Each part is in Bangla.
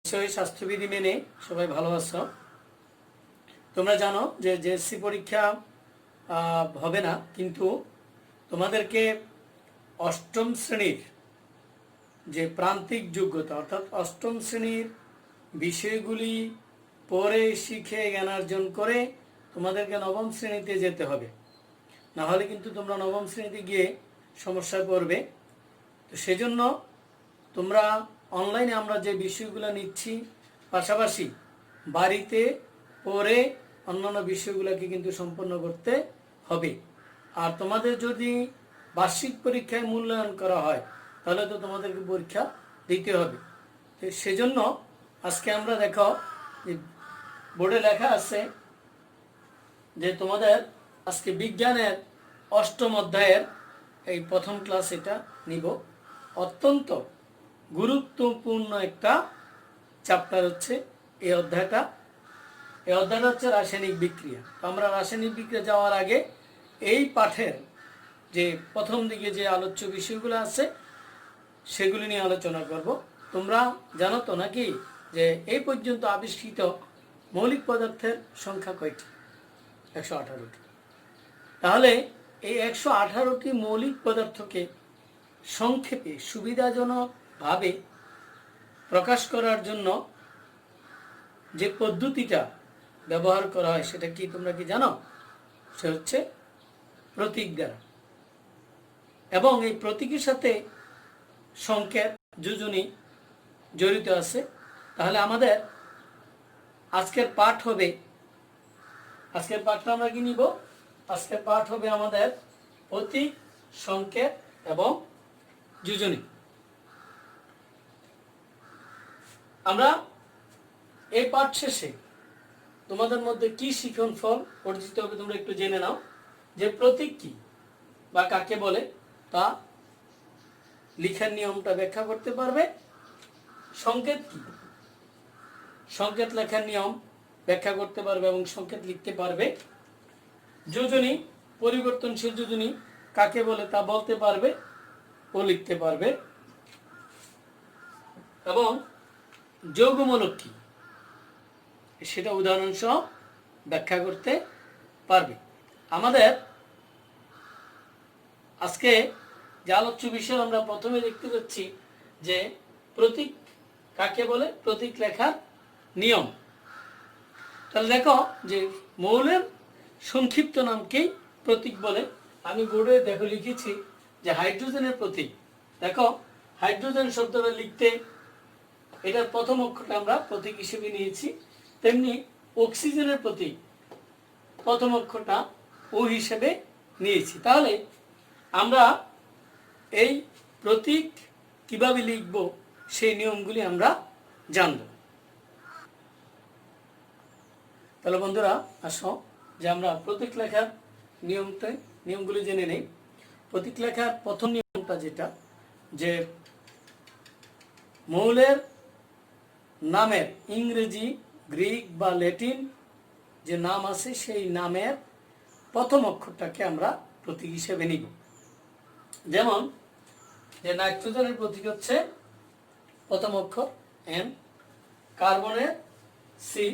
নিশ্চয়ই স্বাস্থ্যবিধি মেনে সবাই ভালো আছো। তোমরা জানো যে জেএসসি পরীক্ষা হবে না, কিন্তু তোমাদেরকে অষ্টম শ্রেণীর যে প্রান্তিক যোগ্যতা অর্থাৎ অষ্টম শ্রেণীর বিষয়গুলি পড়ে শিখে জ্ঞানার্জন করে তোমাদেরকে নবম শ্রেণীতে যেতে হবে, না হলে কিন্তু তোমরা নবম শ্রেণীতে গিয়ে সমস্যায় পড়বে। তো সেজন্য তোমরা অনলাইনে আমরা যে বিষয়গুলো নিচ্ছি, পাশাপাশি বাড়িতে পড়ে অন্যান্য বিষয়গুলোকে কিন্তু সম্পন্ন করতে হবে। আর তোমাদের যদি বার্ষিক পরীক্ষায় মূল্যায়ন করা হয় তাহলে তো তোমাদেরকে পরীক্ষা দিতে হবে। তো সেজন্য আজকে আমরা দেখো যে বোর্ডে লেখা আছে যে তোমাদের আজকে বিজ্ঞানের অষ্টম অধ্যায়ের এই প্রথম ক্লাস এটা নিব। অত্যন্ত গুরুত্বপূর্ণ একটা চ্যাপ্টার হচ্ছে এই অধ্যায়টা। এই অধ্যায়টা হচ্ছে রাসায়নিক বিক্রিয়া। তো আমরা রাসায়নিক বিক্রিয়া যাওয়ার আগে এই পাঠের যে প্রথম দিকে যে আলোচ্য বিষয়গুলো আছে সেগুলি নিয়ে আলোচনা করব। তোমরা জানো তো নাকি যে এই পর্যন্ত আবিষ্কৃত মৌলিক পদার্থের সংখ্যা কয়টি? 118টি। তাহলে এই 118টি মৌলিক পদার্থকে সংক্ষেপে সুবিধাজনকভাবে প্রকাশ করার জন্য যে পদ্ধতিটা ব্যবহার করা হয় সেটা কি তোমরা কি জানো? সে হচ্ছে প্রতীক দ্বারা, এবং এই প্রতীকের সাথে সংকেত যোজনী জড়িত আছে। তাহলে আমাদের আজকের পাঠ হবে, আজকের পাঠটা আমরা কি নিব? আজকের পাঠ হবে আমাদের প্রতীক, সংকেত এবং যোজনী। আমরা এই পাঠ শেষে তোমাদের মধ্যে কি শিখন ফল অর্জিত হবে তোমরা একটু জেনে নাও। যে প্রতীক কি বা কাকে বলে তা লিখার নিয়মটা ব্যাখ্যা করতে পারবে। সংকেত কি, সংকেত লেখার নিয়ম ব্যাখ্যা করতে পারবে এবং সংকেত লিখতে পারবে। যোজনী, পরিবর্তনশীল যোজনী কাকে বলে তা বলতে পারবে ও লিখতে পারবে। এবং যৌগমূলক কি সেটা উদাহরণ সহ ব্যাখ্যা করতে পারবে। আমাদের আজকে যে আলোচ্য বিষয় আমরা প্রথমে দেখতে পাচ্ছি যে প্রতীক কাকে বলে, প্রতীক লেখার নিয়ম। তাহলে দেখো যে মৌলের সংক্ষিপ্ত নামকেই প্রতীক বলে। আমি বোর্ডে দেখো লিখেছি যে হাইড্রোজেনের প্রতীক। দেখো হাইড্রোজেন শব্দটা লিখতে এটার প্রথম অক্ষরটা আমরা প্রতীক হিসেবে নিয়েছি, তেমনি অক্সিজেনের প্রতীক প্রথম অক্ষরটা ও হিসেবে নিয়েছি। তাহলে আমরা এই প্রতীক কিভাবে লিখব সেই নিয়মগুলি আমরা জানব। তাহলে বন্ধুরা আসো যে আমরা প্রতীক লেখার নিয়মগুলি জেনে নেই। প্রতীক লেখার প্রথম নিয়মটা যেটা, যে মৌলের নামের ইংরেজি, গ্রিক বা ল্যাটিন যে নাম আছে সেই নামের প্রথম অক্ষরটাকে আমরা প্রতীক হিসেবে নিব। যেমন যে নাইট্রোজেনের প্রতীক হচ্ছে প্রথম অক্ষর এন, কার্বনের সি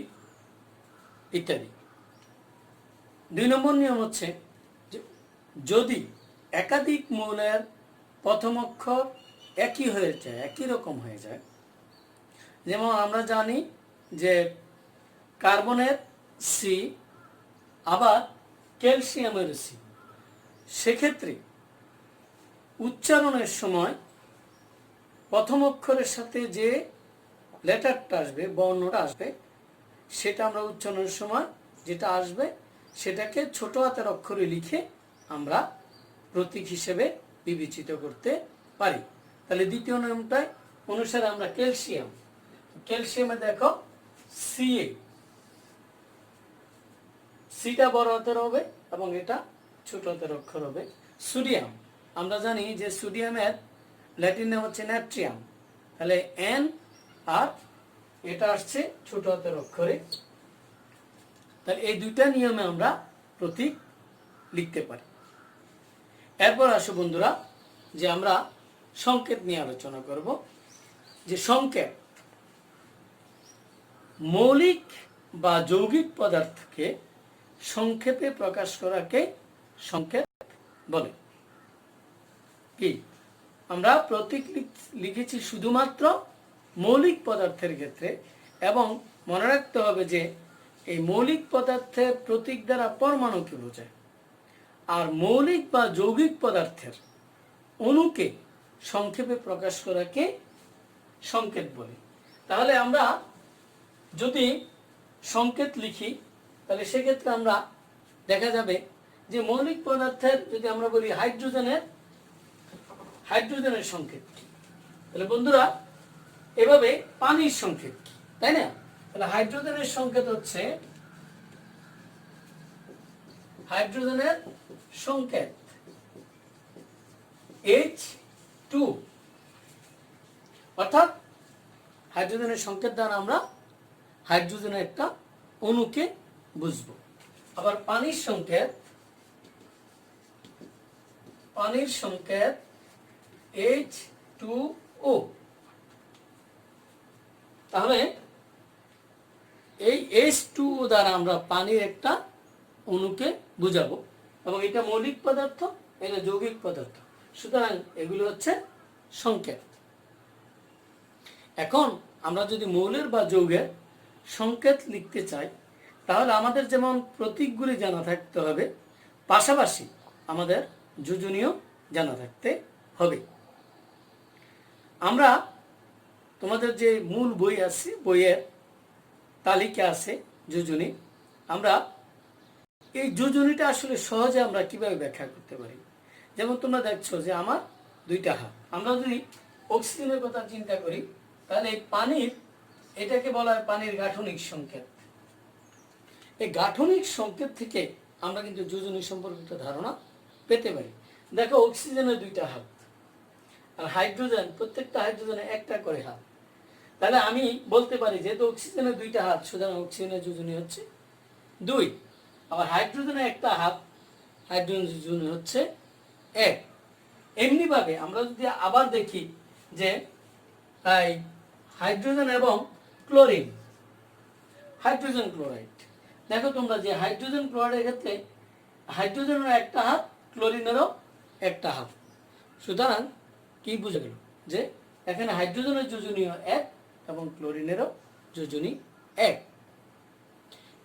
ইত্যাদি। 2 নম্বর নিয়ম হচ্ছে যদি একাধিক মৌলের প্রথম অক্ষর একই হয়ে যায়, একই রকম হয়ে যায়, যেমন আমরা জানি যে কার্বনের সি আবার ক্যালসিয়ামের সি, সেক্ষেত্রে উচ্চারণের সময় প্রথম অক্ষরের সাথে যে লেটারটা আসবে, বর্ণটা আসবে, সেটা আমরা উচ্চারণের সময় যেটা আসবে সেটাকে ছোট হাতের অক্ষরে লিখে আমরা প্রতীক হিসেবে বিবেচিত করতে পারি। তাহলে দ্বিতীয় নিয়মটা অনুসারে আমরা ক্যালসিয়াম, ক্যালসিয়ামে দেখো সিএ, সিটা বড় হাতের হবে এবং এটা ছোট হাতের অক্ষর হবে। সোডিয়াম, আমরা জানি যে সোডিয়ামের ল্যাটিন নাম হচ্ছে নাট্রিয়াম, তাহলে এন আর এটা আসছে ছোট হাতের অক্ষরে। তাহলে এই দুইটা নিয়মে আমরা প্রতীক লিখতে পারি। এরপর আসো বন্ধুরা যে আমরা সংকেত নিয়ে আলোচনা করব। যে সংকেত মৌলিক বা যৌগিক পদার্থকে সংক্ষেপে প্রকাশ করাকে সংকেত বলে। কি আমরা প্রতীক লিখেছি শুধুমাত্র মৌলিক পদার্থের ক্ষেত্রে, এবং মনে রাখতে হবে যে এই মৌলিক পদার্থের প্রতীক দ্বারা পরমাণুকে বোঝায়, আর মৌলিক বা যৌগিক পদার্থের অণুকে সংক্ষেপে প্রকাশ করাকে সংকেত বলে। তাহলে আমরা যদি সংকেত লিখি তাহলে সেক্ষেত্রে আমরা দেখা যাবে যে মৌলিক পদার্থের যদি আমরা বলি হাইড্রোজেনের সংকেত কি, তাহলে বন্ধুরা এভাবে পানির সংকেত কি, তাই না? তাহলে হাইড্রোজেনের সংকেত হচ্ছে হাইড্রোজেনের সংকেত H2, অর্থাৎ হাইড্রোজেনের সংকেত দ্বারা আমরা হাইড্রোজেনের একটা অণুকে বুঝবো। আবার পানির সংকেত H2O। তাহলে এই H2O দ্বারা আমরা পানির একটা অণুকে বুঝাবো, এবং এটা মৌলিক পদার্থ, এটা যৌগিক পদার্থ, সুতরাং এগুলো হচ্ছে সংকেত। এখন আমরা যদি মৌলের বা যৌগের সংকেত লিখতে চাই তাহলে আমাদের যেমন প্রতীকগুলি জানা থাকতে হবে, পাশাপাশি আমাদের যোজনীয় জানা থাকতে হবে। আমরা তোমাদের যে মূল বই আছে, বইয়ের তালিকা আছে যোজনী, আমরা এই যোজনীটা আসলে সহজে আমরা কিভাবে ব্যাখ্যা করতে পারি। যেমন তোমরা দেখছো যে আমার দুইটা হাত, আমরা যদি অক্সিজেনের কথা চিন্তা করি তাহলে এই পানির, এটাকে বলা হয় পানির গাঠনিক সংকেত। এই গাঠনিক সংকেত থেকে আমরা কিন্তু যোজনী সম্পর্কিত ধারণা পেতে পারি। দেখো অক্সিজেনের দুইটা হাত, আর হাইড্রোজেন, প্রত্যেকটা হাইড্রোজেনের একটা করে হাত। তাহলে আমি বলতে পারি যেহেতু অক্সিজেনের দুইটা হাত, সুতরাং অক্সিজেনের যোজনী হচ্ছে 2। আবার হাইড্রোজেনের একটা হাত, হাইড্রোজেন যোজনী হচ্ছে 1। এমনিভাবে আমরা যদি আবার দেখি যে হাইড্রোজেন এবং ক্লোরিন, হাইড্রোজেন ক্লোরাইড, দেখো তোমরা যে হাইড্রোজেন ক্লোরাইডের ক্ষেত্রে হাইড্রোজেনের একটা হাত, ক্লোরিনেরও একটা হাত। সুতরাং কি বুঝে গেল যে এখানে হাইড্রোজেনের যোজনীয় 1 এবং ক্লোরিনেরও যোজনী 1।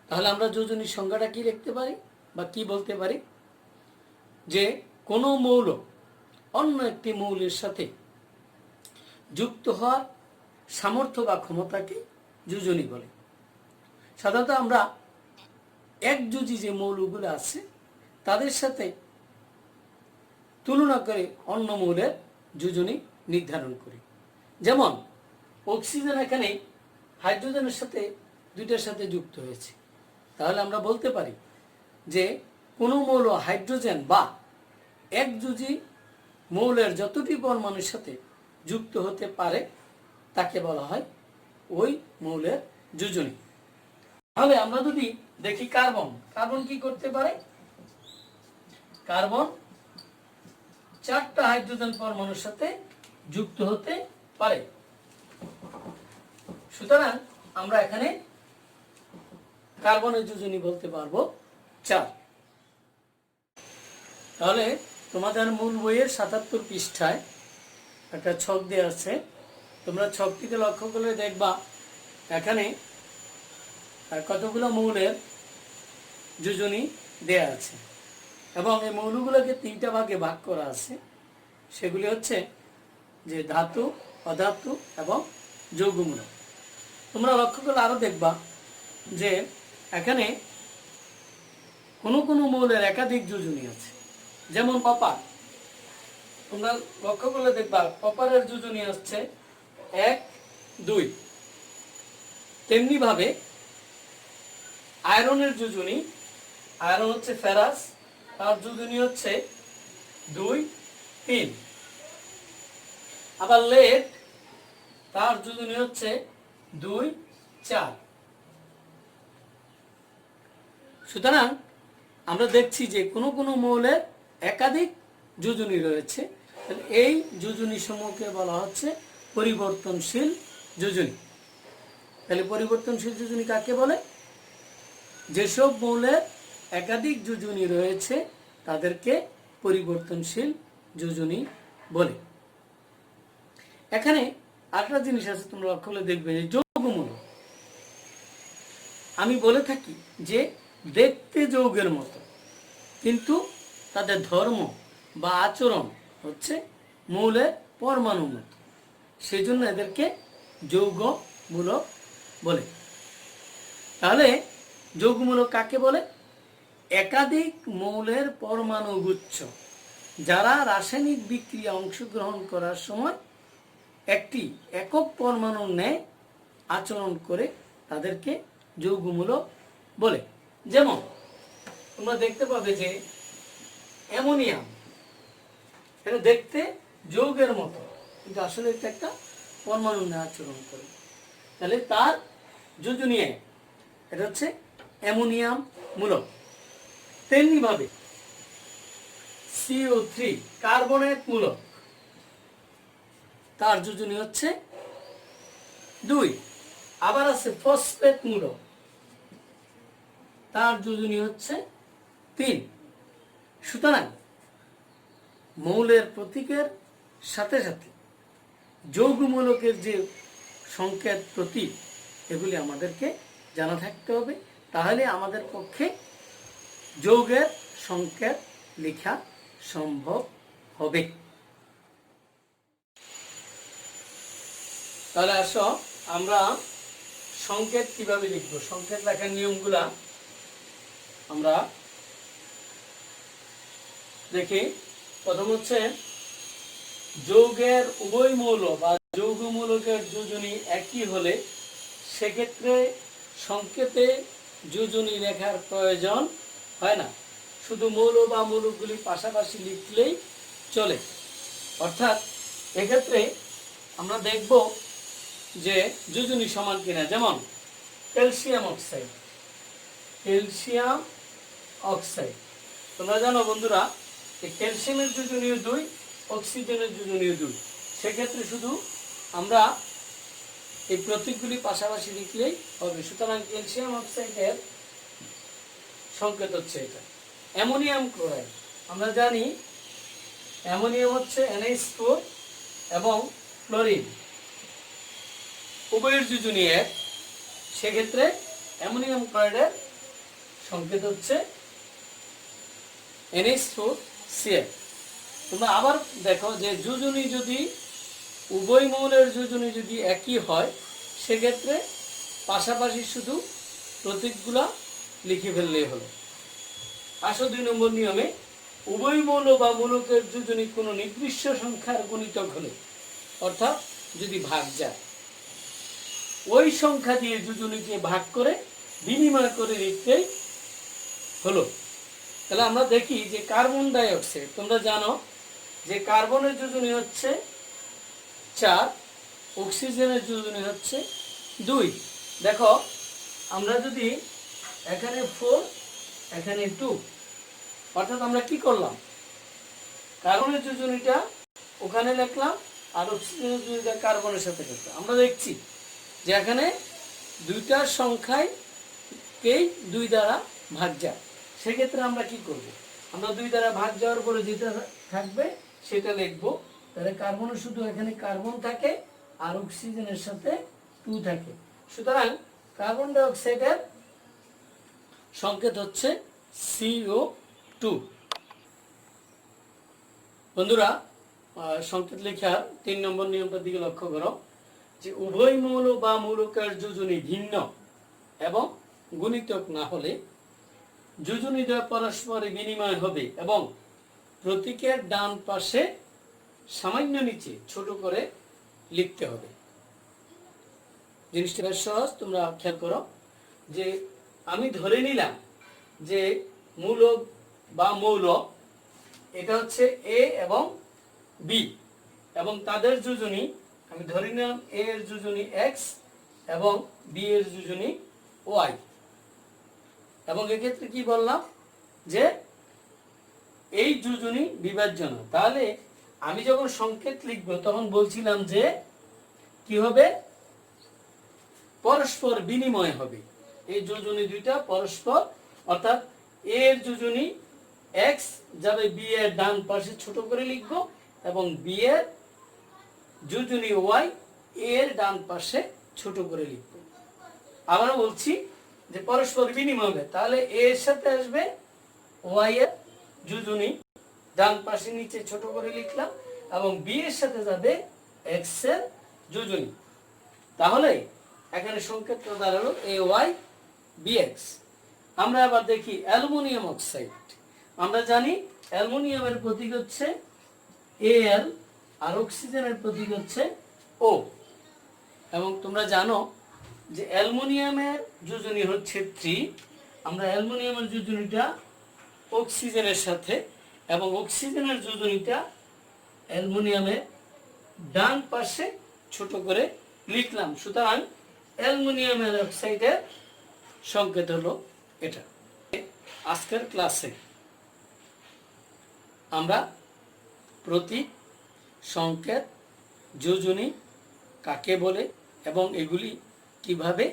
তাহলে আমরা যোজনীর সংজ্ঞাটা কি লিখতে পারি বা কি বলতে পারি, যে কোনো মৌল অন্য একটি মৌলের সাথে যুক্ত হওয়ার সামর্থ্য বা ক্ষমতাকে যোজনী বলে। সাধারণত আমরা একযোজী যে মৌলগুলো আছে তাদের সাথে তুলনা করে অন্য মৌলের যোজনী নির্ধারণ করি। যেমন অক্সিজেন এখানে হাইড্রোজেনের সাথে দুইটার সাথে যুক্ত হয়েছে, তাহলে আমরা বলতে পারি যে কোনো মৌল হাইড্রোজেন বা একযোজী মৌলের যতটি পরমাণুর সাথে যুক্ত হতে পারে তাকে বলা হয় ওই মৌলের যোজনী। তাহলে আমরা যদি দেখি কার্বন, কার্বন কি করতে পারে? কার্বন 4টা হাইড্রোজেন পরমাণুর সাথে যুক্ত হতে পারে। সুতরাং আমরা এখানে কার্বনের যোজনী বলতে পারবো 4। তাহলে তোমাদের মূল বইয়ের 77 পৃষ্ঠায় একটা ছক দেওয়া আছে, তোমরা ছকটিতে লক্ষ্য করলে দেখবা এখানে কতগুলো মৌলের যোজনী দেয়া আছে, এবং এই মৌলগুলোকে 3টা ভাগে ভাগ করা আছে। সেগুলি হচ্ছে যে ধাতু, অধাতু এবং যৌগমূলক। তোমরা লক্ষ্য করলে আরো দেখবা যে এখানে কোনো কোনো মৌলের একাধিক যোজনী আছে, যেমন কপার। তোমরা লক্ষ্য করলে দেখবা কপারের যোজনী হচ্ছে 1, 2। তেমনি ভাবে আয়রনের যোজনী, আয়রন হচ্ছে ফেরাস, তার যোজনী হচ্ছে 2, 3। আবার লেড, তার যোজনী হচ্ছে 2, 4। সুতরাং আমরা দেখছি যে কোনো কোনো মৌলের একাধিক যোজনী রয়েছে, এই যোজনী সমূহকে বলা হচ্ছে পরিবর্তনশীল যোজনী। তাহলে পরিবর্তনশীল যোজনী কাকে বলে? যেসব মৌলের একাধিক যোজনী রয়েছে তাদেরকে পরিবর্তনশীল যোজনী বলে। এখানে আরেকটা জিনিস আছে, তোমরা লক্ষ্য করে দেখবে যে যৌগমূলক, আমি বলে থাকি যে দেখতে যৌগের মতো কিন্তু তাদের ধর্ম বা আচরণ হচ্ছে মৌলের পরমাণুর মতো, সেই জন্য এদেরকে যৌগমূলক বলে। তাহলে যৌগমূলক কাকে বলে? একাধিক মৌলের পরমাণু গুচ্ছ যারা রাসায়নিক বিক্রিয়া অংশগ্রহণ করার সময় একটি একক পরমাণুর ন্যায় আচরণ করে তাদেরকে যৌগমূলক বলে। যেমন তোমরা দেখতে পাবে যে অ্যামোনিয়াম, এটা দেখতে যৌগের মতো কিন্তু আসলে এটা একটা পরমাণুর ন্যায় আচরণ করে, তাহলে তার যোজনী এক, এটা হচ্ছে অ্যামোনিয়াম মূলক। তেমনি ভাবে CO3 কার্বনেট মূলক, তার যোজনী হচ্ছে 2। আবার আছে ফসফেট মূলক, তার যোজনী হচ্ছে 3। সুতরাং মৌলের প্রতীকের সাথে সাথে যৌগমূলকের যে সংকেত প্রতীক এগুলি আমাদেরকে জানা থাকতে হবে, তাহলে আমাদের পক্ষে যৌগের সংকেত লেখা সম্ভব হবে। তাহলে আসো আমরা সংকেত কিভাবে লিখব, সংকেত লেখার নিয়মগুলা আমরা দেখি। প্রথম হচ্ছে যৌগের উভয় মৌল বা যৌগমূলকের যোজনী একই হলে সেক্ষেত্রে সংকেতে যোজনী লেখার প্রয়োজন হয় না, শুধু মৌল বা মৌলগুলি পাশাপাশি লিখলেই চলে। অর্থাৎ এক্ষেত্রে আমরা দেখব যে যোজনী সমান কিনা। যেমন ক্যালসিয়াম অক্সাইড, ক্যালসিয়াম অক্সাইড, তোমরা জানো বন্ধুরা এই ক্যালসিয়ামের যোজনীয় 2, অক্সিজেনের যোজনীয় 2, সেক্ষেত্রে শুধু আমরা এই প্রতীকগুলি পাশাপাশি লিখলেই হবে। সুতরাং ক্যালসিয়াম অক্সাইডের সংকেত হচ্ছে এটা। অ্যামোনিয়াম ক্লোরাইড, আমরা জানি অ্যামোনিয়াম হচ্ছে NH4 এবং ক্লোরিন উভয়ের যোজনী 1, সেক্ষেত্রে অ্যামোনিয়াম ক্লোরাইডের সংকেত হচ্ছে NH4Cl। তোমরা আবার দেখো যে যোজনী যদি উভয় মৌলের যোজনী যদি একই হয় সেক্ষেত্রে পাশাপাশি শুধু প্রতীকগুলা লিখে ফেললেই হলো। আসো 2 নম্বর নিয়মে, উভয় মৌল বা মূলকের যোজনী কোনো নির্দিষ্ট সংখ্যার গুণিতক হলে, অর্থাৎ যদি ভাগ যায়, ওই সংখ্যা দিয়ে যোজনীকে ভাগ করে বিনিময় করে লিখতেই হলো। তাহলে আমরা দেখি যে কার্বন ডাই অক্সাইড, তোমরা জানো যে কার্বনের যোজনী হচ্ছে 4, অক্সিজেনের যোজনী হচ্ছে 2। দেখো আমরা যদি এখানে 4 এখানে 2, অর্থাৎ আমরা কি করলাম, কার্বনের যোজনীটা ওখানে লিখলাম আর অক্সিজেনের যোজনীটা কার্বনের সাথে লিখলাম। আমরা দেখছি যে এখানে দুইটার সংখ্যায় কেই 2 দ্বারা ভাগ যায়, সেক্ষেত্রে আমরা কি করব, আমরা 2 দ্বারা ভাগ যাওয়ার পরে যেটা থাকবে সেটা লিখব। তাহলে কার্বনের শুধু এখানে কার্বন থাকে আর অক্সিজেনের সাথে 2 থাকে। সুতরাং কার্বন ডাই অক্সাইডের সংকেত হচ্ছে CO2। বন্ধুরা সংকেত লেখার 3 নম্বর নিয়মটার দিকে লক্ষ্য করো যে উভয় মৌল বা মৌলকের যোজনী ভিন্ন এবং গুণিতক না হলে যোজনী দ্বয় পরস্পরে বিনিময় হবে এবং প্রতীকের ডান পাশে সামান্য নিচে ছোট করে লিখতে হবে। জিনিসটা বেশ সহজ, তোমরা খেয়াল করো যে আমি ধরে নিলাম যে মূলক বা মৌল এটা হচ্ছে A এবং B এবং তাদের যোজনী আমি ধরে নিলাম A এর যোজনী X এবং B এর যোজনী Y, এবং এক্ষেত্রে কি বললাম যে এই যোজনী বিভাজ্য না। তাহলে আমি যখন সংকেত লিখব তখন বলছিলাম যে কি হবে, পরস্পর বিনিময় হবে। এই যোজনী দুইটা পরস্পর, অর্থাৎ এর যোজনী x যাবে b এর ডান পাশে ছোট করে লিখব, এবং b এর যোজনী y এর ডান পাশে ছোট করে লিখব। আবার বলছি যে পরস্পর বিনিময় হবে, তাহলে a এর সাথে আসবে y এর যোজনী, ডান পাশে নিচে ছোট করে লিখলাম, এবং b এর সাথে যাবে x এর যোজনী। তাহলে এখানে সংকেতটা দাঁড়ালো ay bx। আমরা আবার দেখি অ্যালুমিনিয়াম অক্সাইড। আমরা জানি অ্যালুমিনিয়ামের প্রতীক হচ্ছে Al, আর অক্সিজেনের প্রতীক হচ্ছে O। এবং তোমরা জানো যে অ্যালুমিনিয়ামের যোজনী হচ্ছে 3। আমরা অ্যালুমিনিয়ামের যোজনীটা অক্সিজেনের সাথে, এবং অক্সিজেনের যোজনীটা অ্যালুমিনিয়ামের ডান পাশে ছোট করে লিখলাম। সুতরাং অ্যালুমিনিয়ামের অক্সাইডের সংকেত হলো এটা। আজকের ক্লাসে আমরা প্রতীক, সংকেত, যোজনী কাকে বলে এবং এগুলি কিভাবে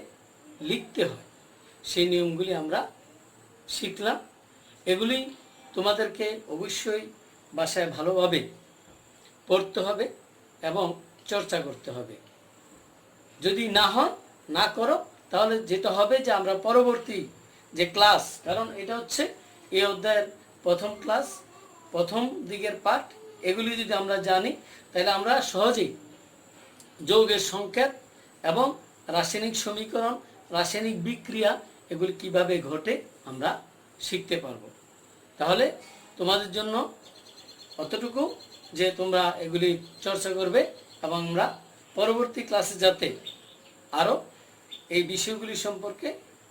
লিখতে হয় সেই নিয়মগুলি আমরা শিখলাম। এগুলি তোমাদেরকে অবশ্যই বাসায় ভালোভাবে পড়তে হবে এবং চর্চা করতে হবে। যদি না করো তাহলে যেটা হবে যে আমরা পরবর্তী যে ক্লাস, কারণ এটা হচ্ছে এই অধ্যায়ের প্রথম ক্লাস, প্রথম দিকের পাঠ, এগুলি যদি আমরা জানি তাহলে আমরা সহজেই যৌগের সংকেত এবং রাসায়নিক সমীকরণ, রাসায়নিক বিক্রিয়া এগুলি কিভাবে ঘটে আমরা শিখতে পারবো। তাহলে তোমাদের জন্য অতটুকু যে তোমরা এগুলি চর্চা করবে, এবং আমরা পরবর্তী ক্লাসে যাতে আরও এই বিষয়গুলি সম্পর্কে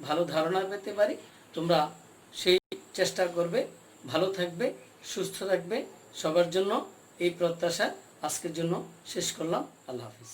ভালো ধারণা পেতে পারি, তোমরা সেই চেষ্টা করবে। ভালো থাকবে, সুস্থ থাকবে, সবার জন্য এই প্রত্যাশা আজকের জন্য শেষ করলাম। আল্লাহ হাফিজ।